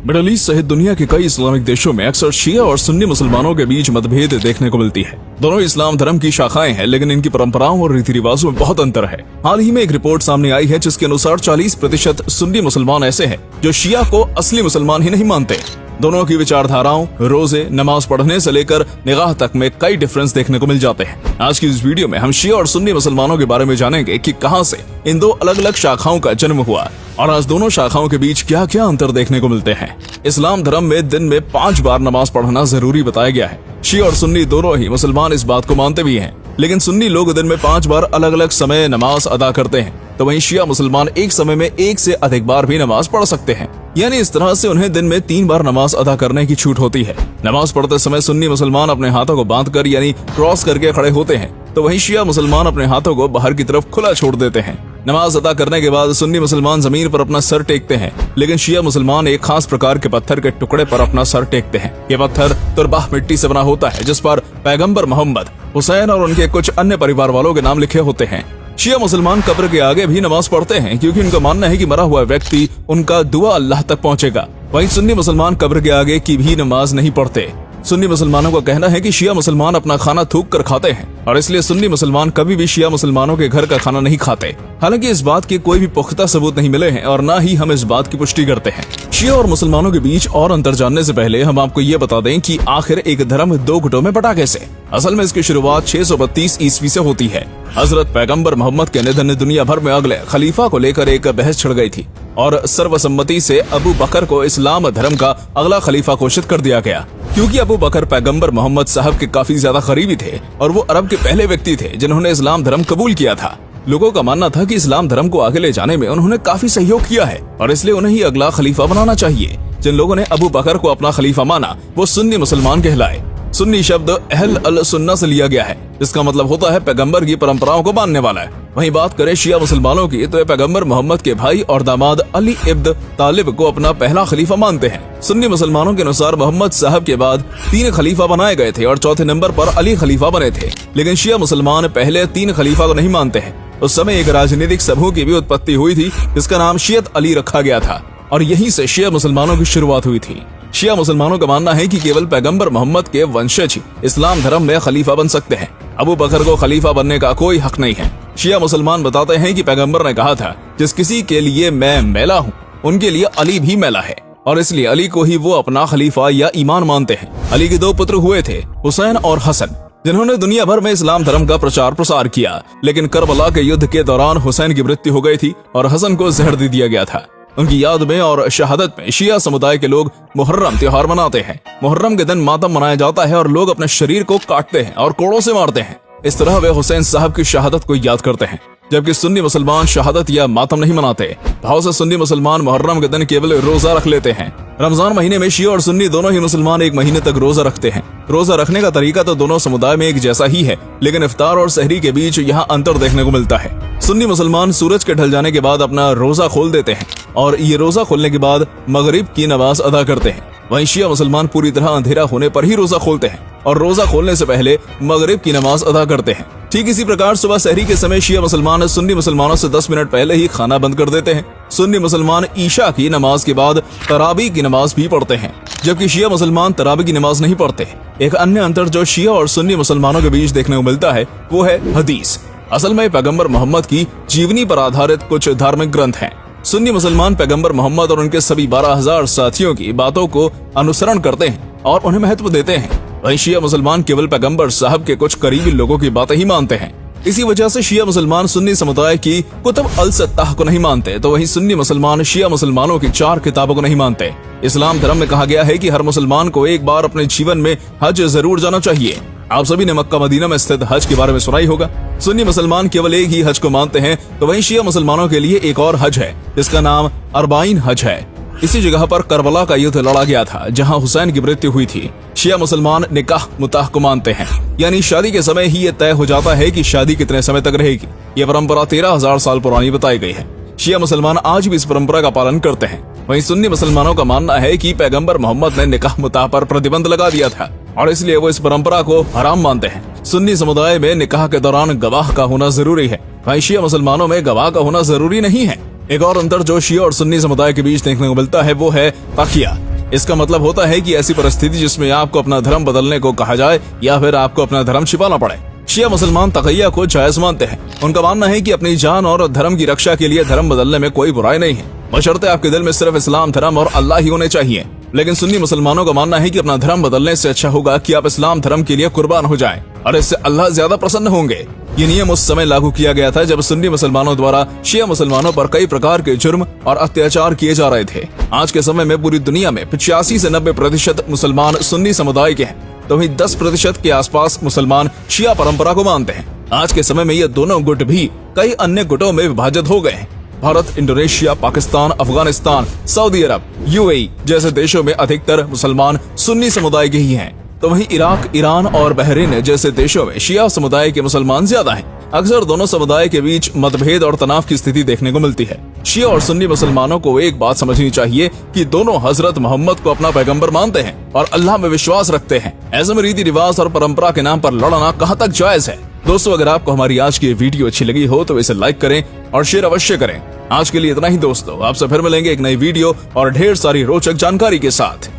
Middle east सहित दुनिया के कई इस्लामिक देशों में अक्सर शिया और सुन्नी मुसलमानों के बीच मतभेद देखने को मिलती है। दोनों इस्लाम धर्म की शाखाएं हैं, लेकिन इनकी परंपराओं और रीति रिवाजों में बहुत अंतर है। हाल ही में एक रिपोर्ट सामने आई है जिसके अनुसार 40% सुन्नी मुसलमान ऐसे हैं जो शिया को असली मुसलमान ही नहीं मानते। दोनों की विचारधाराओं, रोजे, नमाज पढ़ने से लेकर निगाह तक में कई डिफरेंस देखने को मिल जाते हैं। आज की इस वीडियो में हम शिया और सुन्नी मुसलमानों के बारे में जानेंगे कि कहां से इन दो अलग अलग शाखाओं का जन्म हुआ और आज दोनों शाखाओं के बीच क्या क्या अंतर देखने को मिलते हैं। इस्लाम धर्म में दिन में 5 बार नमाज पढ़ना जरूरी बताया गया है। शिया और सुन्नी दोनों ही मुसलमान इस बात को मानते भी हैं, लेकिन सुन्नी लोग दिन में 5 बार अलग अलग समय नमाज अदा करते हैं, तो वहीं शिया मुसलमान एक समय में 1 से अधिक बार भी नमाज पढ़ सकते हैं। यानी इस तरह से उन्हें दिन में 3 बार नमाज अदा करने की छूट होती है। नमाज पढ़ते समय सुन्नी मुसलमान अपने हाथों को बांधकर यानी क्रॉस करके खड़े होते हैं, तो वहीं शिया मुसलमान अपने हाथों को बाहर की तरफ खुला छोड़ देते हैं। नमाज अदा करने के बाद सुन्नी मुसलमान जमीन पर अपना सर टेकते हैं, लेकिन शिया मुसलमान एक खास प्रकार के पत्थर के टुकड़े पर अपना सर टेकते हैं। ये पत्थर तुरबाह मिट्टी से बना होता है, जिस पर पैगंबर मोहम्मद, हुसैन और उनके कुछ अन्य परिवार वालों के नाम लिखे होते हैं। शिया मुसलमान कब्र के आगे भी नमाज पढ़ते हैं, क्योंकि उनका मानना है कि मरा हुआ व्यक्ति उनका दुआ अल्लाह तक पहुंचेगा। वहीं सुन्नी मुसलमान कब्र के आगे की भी नमाज नहीं पढ़ते। सुन्नी मुसलमानों का कहना है कि शिया मुसलमान अपना खाना थूक कर खाते हैं और इसलिए सुन्नी मुसलमान कभी भी शिया मुसलमानों के घर का खाना नहीं खाते। हालांकि इस बात के कोई भी पुख्ता सबूत नहीं मिले हैं और न ही हम इस बात की पुष्टि करते हैं। शिया और मुसलमानों के बीच और अंतर जानने से पहले हम आपको ये बता दें कि आखिर एक धर्म 2 गुटों में बटा कैसे। असल में इसकी शुरुआत 632 ईस्वी से होती है। हजरत पैगंबर मोहम्मद के निधन ने दुनिया भर में अगले खलीफा को लेकर एक बहस छिड़ गई थी और सर्वसम्मति से अबू बकर को इस्लाम धर्म का अगला खलीफा घोषित कर दिया गया। क्योंकि अबू बकर पैगंबर मोहम्मद साहब के काफी ज्यादा करीबी थे और वो अरब के पहले व्यक्ति थे जिन्होंने इस्लाम धर्म कबूल किया था। लोगों का मानना था कि इस्लाम धर्म को आगे ले जाने में उन्होंने काफी सहयोग किया है और इसलिए उन्हें ही अगला खलीफा बनाना चाहिए। जिन लोगों ने अबू बकर को अपना खलीफा माना वो सुन्नी मुसलमान कहलाए। सुन्नी शब्द अहल अल सुन्ना से लिया गया है, जिसका मतलब होता है पैगंबर की परंपराओं को मानने वाला है। वहीं बात करें शिया मुसलमानों की, तो पैगंबर मोहम्मद के भाई और दामाद अली इब्न तालिब को अपना पहला खलीफा मानते हैं। सुन्नी मुसलमानों के अनुसार मोहम्मद साहब के बाद 3 खलीफा बनाए गए थे और चौथे नंबर पर अली खलीफा बने थे। लेकिन शिया मुसलमान पहले 3 खलीफा को नहीं मानते हैं। उस समय एक राजनीतिक समूह की भी उत्पत्ति हुई थी जिसका नाम शियत अली रखा गया था और यहीं से शिया मुसलमानों की शुरुआत हुई थी। शिया मुसलमानों का मानना है कि केवल पैगंबर मोहम्मद के वंशज ही इस्लाम धर्म में खलीफा बन सकते हैं। अबू बकर को खलीफा बनने का कोई हक नहीं है। शिया मुसलमान बताते हैं कि पैगंबर ने कहा था, जिस किसी के लिए मैं मैला हूँ उनके लिए अली भी मैला है, और इसलिए अली को ही वो अपना खलीफा या ईमान मानते हैं। अली के 2 पुत्र हुए थे, हुसैन और हसन, जिन्होंने दुनिया भर में इस्लाम धर्म का प्रचार प्रसार किया। लेकिन करबला के युद्ध के दौरान हुसैन की मृत्यु हो गई थी और हसन को जहर दे दिया गया था। उनकी याद में और शहादत में शिया समुदाय के लोग मुहर्रम त्योहार मनाते हैं। मुहर्रम के दिन मातम मनाया जाता है और लोग अपने शरीर को काटते हैं और कोड़ों से मारते हैं। इस तरह वे हुसैन साहब की शहादत को याद करते हैं। जबकि सुन्नी मुसलमान शहादत या मातम नहीं मनाते। भाव से सुन्नी मुसलमान मुहर्रम के दिन केवल रोजा रख लेते हैं। रमजान महीने में शिया और सुन्नी दोनों ही मुसलमान 1 महीने तक रोजा रखते हैं। रोजा रखने का तरीका तो दोनों समुदाय में एक जैसा ही है, लेकिन इफ्तार और सहरी के बीच यहाँ अंतर देखने को मिलता है। सुन्नी मुसलमान सूरज के ढल जाने के बाद अपना रोजा खोल देते हैं और ये रोजा खोलने के बाद मगरिब की नमाज अदा करते हैं। वहीं शिया मुसलमान पूरी तरह अंधेरा होने पर ही रोजा खोलते हैं और रोजा खोलने से पहले मगरिब की नमाज अदा करते हैं। ठीक इसी प्रकार सुबह सहरी के समय शिया मुसलमान सुन्नी मुसलमानों से 10 मिनट पहले ही खाना बंद कर देते हैं। सुन्नी मुसलमान ईशा की नमाज के बाद तरावी की नमाज भी पढ़ते हैं, जबकि शिया मुसलमान तरावी की नमाज नहीं पढ़ते। एक अन्य अंतर जो शिया और सुन्नी मुसलमानों के बीच देखने को मिलता है वो है हदीस। असल में पैगंबर मोहम्मद की जीवनी पर आधारित कुछ धार्मिक ग्रंथ हैं। सुन्नी मुसलमान पैगंबर मोहम्मद और उनके सभी 12,000 साथियों की बातों को अनुसरण करते हैं और उन्हें महत्व देते हैं। वहीं शिया मुसलमान केवल पैगंबर साहब के कुछ करीबी लोगों की बातें ही मानते हैं। इसी वजह से शिया मुसलमान सुन्नी समुदाय की कुतुब अल सत्ताह को नहीं मानते, तो वहीं सुन्नी मुसलमान शिया मुसलमानों की 4 किताबों को नहीं मानते। इस्लाम धर्म में कहा गया है कि हर मुसलमान को एक बार अपने जीवन में हज जरूर जाना चाहिए। आप सभी ने मक्का मदीना में स्थित हज के बारे में सुना ही होगा। सुन्नी मुसलमान केवल एक ही हज को मानते हैं, तो वहीं शिया मुसलमानों के लिए एक और हज है जिसका नाम अरबाइन हज है। इसी जगह पर करबला का युद्ध लड़ा गया था जहां हुसैन की मृत्यु हुई थी। शिया मुसलमान निकाह मुताह को मानते हैं, यानी शादी के समय ही ये तय हो जाता है कि शादी कितने समय तक रहेगी। ये परंपरा 13,000 साल पुरानी बताई गई है। शिया मुसलमान आज भी इस परंपरा का पालन करते हैं। वहीं सुन्नी मुसलमानों का मानना है कि पैगंबर मोहम्मद ने निकाह मुताह पर प्रतिबंध लगा दिया था और इसलिए वो इस परंपरा को हराम मानते हैं। सुन्नी समुदाय में निकाह के दौरान गवाह का होना जरूरी है, वहीं शिया मुसलमानों में गवाह का होना जरूरी नहीं है। एक और अंतर जो शिया और सुन्नी समुदाय के बीच देखने को मिलता है वो है तकिया। इसका मतलब होता है कि ऐसी परिस्थिति जिसमें आपको अपना धर्म बदलने को कहा जाए या फिर आपको अपना धर्म छिपाना पड़े। शिया मुसलमान तकैया को जायज मानते हैं। उनका मानना है कि अपनी जान और धर्म की रक्षा के लिए धर्म बदलने में कोई बुराई नहीं है, बशर्ते आपके दिल में सिर्फ इस्लाम धर्म और अल्लाह ही होने चाहिए। लेकिन सुन्नी मुसलमानों का मानना है कि अपना धर्म बदलने से अच्छा होगा कि आप इस्लाम धर्म के लिए कुर्बान हो जाएं और इससे अल्लाह ज्यादा प्रसन्न होंगे। ये नियम उस समय लागू किया गया था जब सुन्नी मुसलमानों द्वारा शिया मुसलमानों पर कई प्रकार के जुर्म और अत्याचार किए जा रहे थे। आज के समय में पूरी दुनिया में 85 से 90% मुसलमान सुन्नी समुदाय के हैं, तो वहीं 10% के आसपास मुसलमान शिया परंपरा को मानते हैं। आज के समय में ये दोनों गुट भी कई अन्य गुटों में विभाजित हो गए हैं। भारत, इंडोनेशिया, पाकिस्तान, अफगानिस्तान, सऊदी अरब, यूएई जैसे देशों में अधिकतर मुसलमान सुन्नी समुदाय के ही हैं, तो वहीं इराक, ईरान और बहरीन जैसे देशों में शिया समुदाय के मुसलमान ज्यादा हैं। अक्सर दोनों समुदाय के बीच मतभेद और तनाव की स्थिति देखने को मिलती है। शिया और सुन्नी मुसलमानों को एक बात समझनी चाहिए कि दोनों हजरत मोहम्मद को अपना पैगंबर मानते हैं और अल्लाह में विश्वास रखते हैं। ऐसे में रीति रिवाज और परंपरा के नाम पर लड़ना कहाँ तक जायज है। दोस्तों, अगर आपको हमारी आज की वीडियो अच्छी लगी हो तो इसे लाइक करें और शेयर अवश्य करें। आज के लिए इतना ही दोस्तों, आपसे फिर मिलेंगे एक नई वीडियो और ढेर सारी रोचक जानकारी के साथ।